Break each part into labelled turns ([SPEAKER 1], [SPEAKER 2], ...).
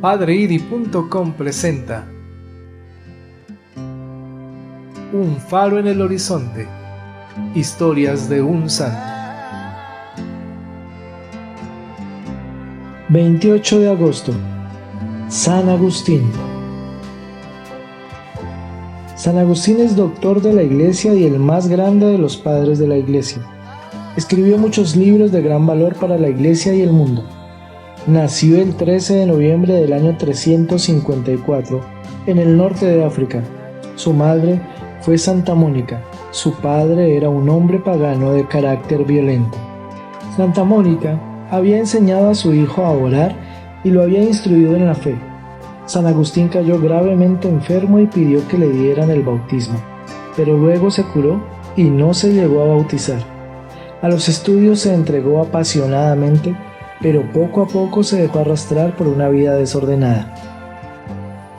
[SPEAKER 1] PadreIri.com presenta Un faro en el horizonte. Historias de un santo.
[SPEAKER 2] 28 de agosto. San Agustín. San Agustín es doctor de la Iglesia y el más grande de los padres de la Iglesia. Escribió muchos libros de gran valor para la Iglesia y el mundo. Nació el 13 de noviembre del año 354 en el norte de África. Su madre fue Santa Mónica. Su padre era un hombre pagano de carácter violento. Santa Mónica había enseñado a su hijo a orar y lo había instruido en la fe. San Agustín cayó gravemente enfermo y pidió que le dieran el bautismo, pero luego se curó y no se llegó a bautizar. A los estudios se entregó apasionadamente, pero poco a poco se dejó arrastrar por una vida desordenada.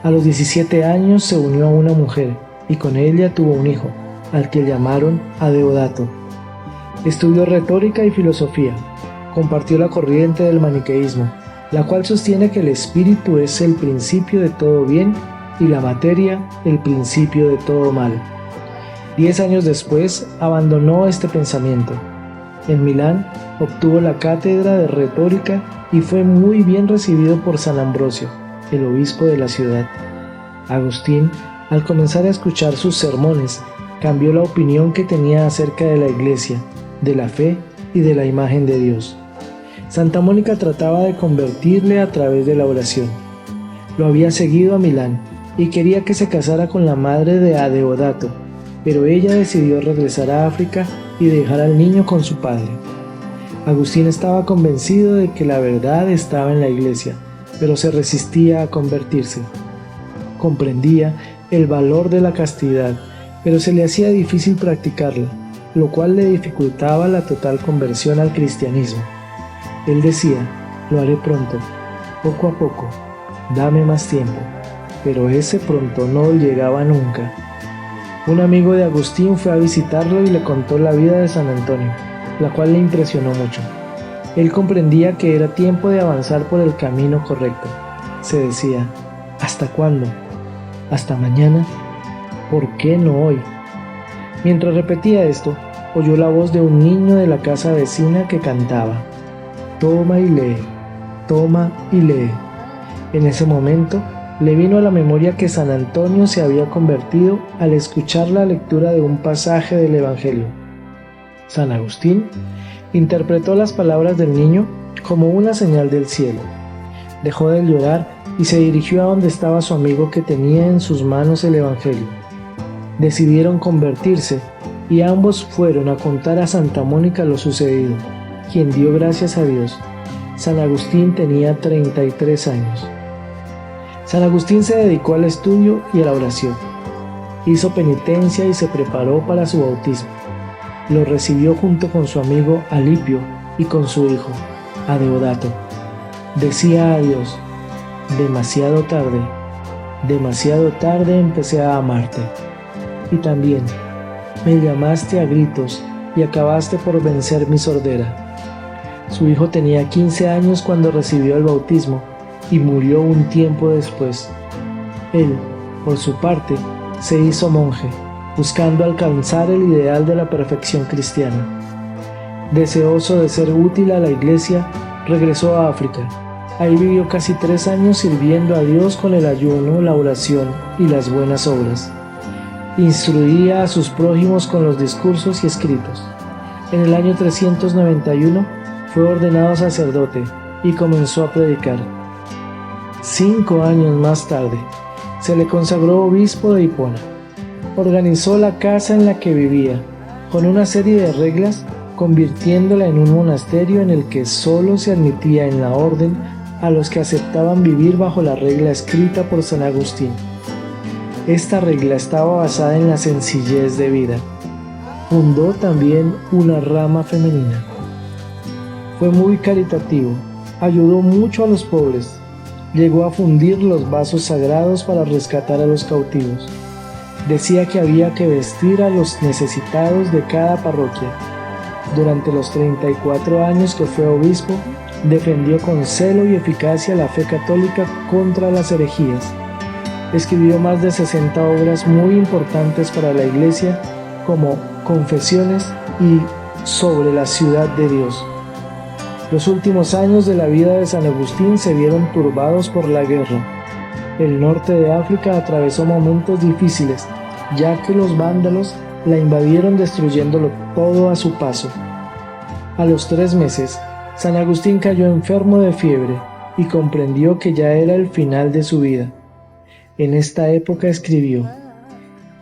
[SPEAKER 2] A los 17 años se unió a una mujer y con ella tuvo un hijo, al que llamaron Adeodato. Estudió retórica y filosofía. Compartió la corriente del maniqueísmo, la cual sostiene que el espíritu es el principio de todo bien y la materia el principio de todo mal. 10 años después abandonó este pensamiento. En Milán obtuvo la cátedra de retórica y fue muy bien recibido por San Ambrosio, el obispo de la ciudad. Agustín, al comenzar a escuchar sus sermones, cambió la opinión que tenía acerca de la Iglesia, de la fe y de la imagen de Dios. Santa Mónica trataba de convertirle a través de la oración. Lo había seguido a Milán y quería que se casara con la madre de Adeodato, pero ella decidió regresar a África y dejar al niño con su padre. Agustín estaba convencido de que la verdad estaba en la Iglesia, pero se resistía a convertirse. Comprendía el valor de la castidad, pero se le hacía difícil practicarla, lo cual le dificultaba la total conversión al cristianismo. Él decía: lo haré pronto, poco a poco, dame más tiempo, pero ese pronto no llegaba nunca. Un amigo de Agustín fue a visitarlo y le contó la vida de San Antonio, la cual le impresionó mucho. Él comprendía que era tiempo de avanzar por el camino correcto. Se decía: ¿hasta cuándo? ¿Hasta mañana? ¿Por qué no hoy? Mientras repetía esto, oyó la voz de un niño de la casa vecina que cantaba: toma y lee, toma y lee. En ese momento le vino a la memoria que San Antonio se había convertido al escuchar la lectura de un pasaje del Evangelio. San Agustín interpretó las palabras del niño como una señal del cielo. Dejó de llorar y se dirigió a donde estaba su amigo, que tenía en sus manos el Evangelio. Decidieron convertirse y ambos fueron a contar a Santa Mónica lo sucedido, quien dio gracias a Dios. San Agustín tenía 33 años. San Agustín se dedicó al estudio y a la oración. Hizo penitencia y se preparó para su bautismo. Lo recibió junto con su amigo Alipio y con su hijo, Adeodato. Decía a Dios: demasiado tarde empecé a amarte. Y también, me llamaste a gritos y acabaste por vencer mi sordera. Su hijo tenía 15 años cuando recibió el bautismo y murió un tiempo después. Él, por su parte, se hizo monje, buscando alcanzar el ideal de la perfección cristiana. Deseoso de ser útil a la Iglesia, regresó a África. Ahí vivió casi 3 años sirviendo a Dios con el ayuno, la oración y las buenas obras. Instruía a sus prójimos con los discursos y escritos. En el año 391 fue ordenado sacerdote y comenzó a predicar. 5 años más tarde, se le consagró obispo de Hipona. Organizó la casa en la que vivía, con una serie de reglas, convirtiéndola en un monasterio en el que solo se admitía en la orden a los que aceptaban vivir bajo la regla escrita por San Agustín. Esta regla estaba basada en la sencillez de vida. Fundó también una rama femenina. Fue muy caritativo, ayudó mucho a los pobres. Llegó a fundir los vasos sagrados para rescatar a los cautivos. Decía que había que vestir a los necesitados de cada parroquia. Durante los 34 años que fue obispo, defendió con celo y eficacia la fe católica contra las herejías. Escribió más de 60 obras muy importantes para la Iglesia, como Confesiones y Sobre la Ciudad de Dios. Los últimos años de la vida de San Agustín se vieron turbados por la guerra. El norte de África atravesó momentos difíciles, ya que los vándalos la invadieron destruyéndolo todo a su paso. A los 3 meses, San Agustín cayó enfermo de fiebre y comprendió que ya era el final de su vida. En esta época escribió: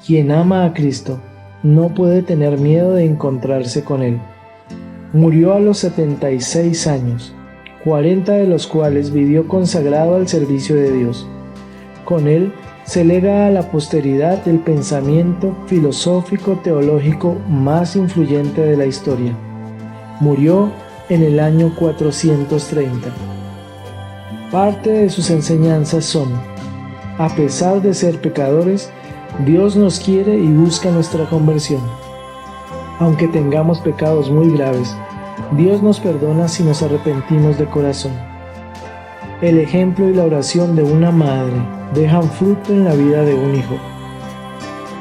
[SPEAKER 2] «Quien ama a Cristo no puede tener miedo de encontrarse con Él». Murió a los 76 años, 40 de los cuales vivió consagrado al servicio de Dios. Con él se lega a la posteridad el pensamiento filosófico teológico más influyente de la historia. Murió en el año 430. Parte de sus enseñanzas son: a pesar de ser pecadores, Dios nos quiere y busca nuestra conversión. Aunque tengamos pecados muy graves, Dios nos perdona si nos arrepentimos de corazón. El ejemplo y la oración de una madre dejan fruto en la vida de un hijo.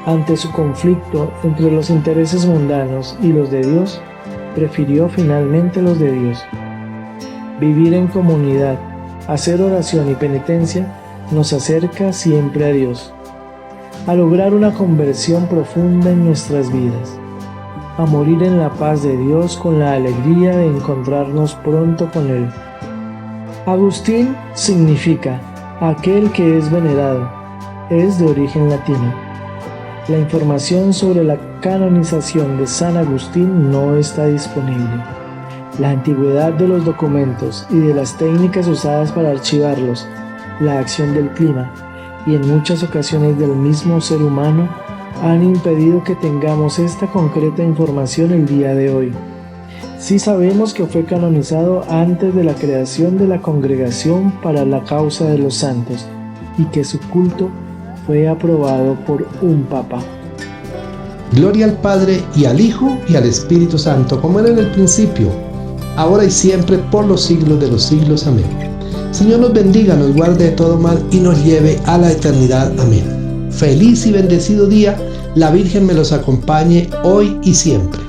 [SPEAKER 2] Ante su conflicto entre los intereses mundanos y los de Dios, prefirió finalmente los de Dios. Vivir en comunidad, hacer oración y penitencia nos acerca siempre a Dios, a lograr una conversión profunda en nuestras vidas, a morir en la paz de Dios con la alegría de encontrarnos pronto con Él. Agustín significa aquel que es venerado, es de origen latino. La información sobre la canonización de San Agustín no está disponible. La antigüedad de los documentos y de las técnicas usadas para archivarlos, la acción del clima y en muchas ocasiones del mismo ser humano han impedido que tengamos esta concreta información el día de hoy. Sí sabemos que fue canonizado antes de la creación de la Congregación para la Causa de los Santos y que su culto fue aprobado por un papa.
[SPEAKER 3] Gloria al Padre, y al Hijo, y al Espíritu Santo, como era en el principio, ahora y siempre, por los siglos de los siglos. Amén. Señor nos bendiga, nos guarde de todo mal y nos lleve a la eternidad. Amén. Feliz y bendecido día. La Virgen me los acompañe hoy y siempre.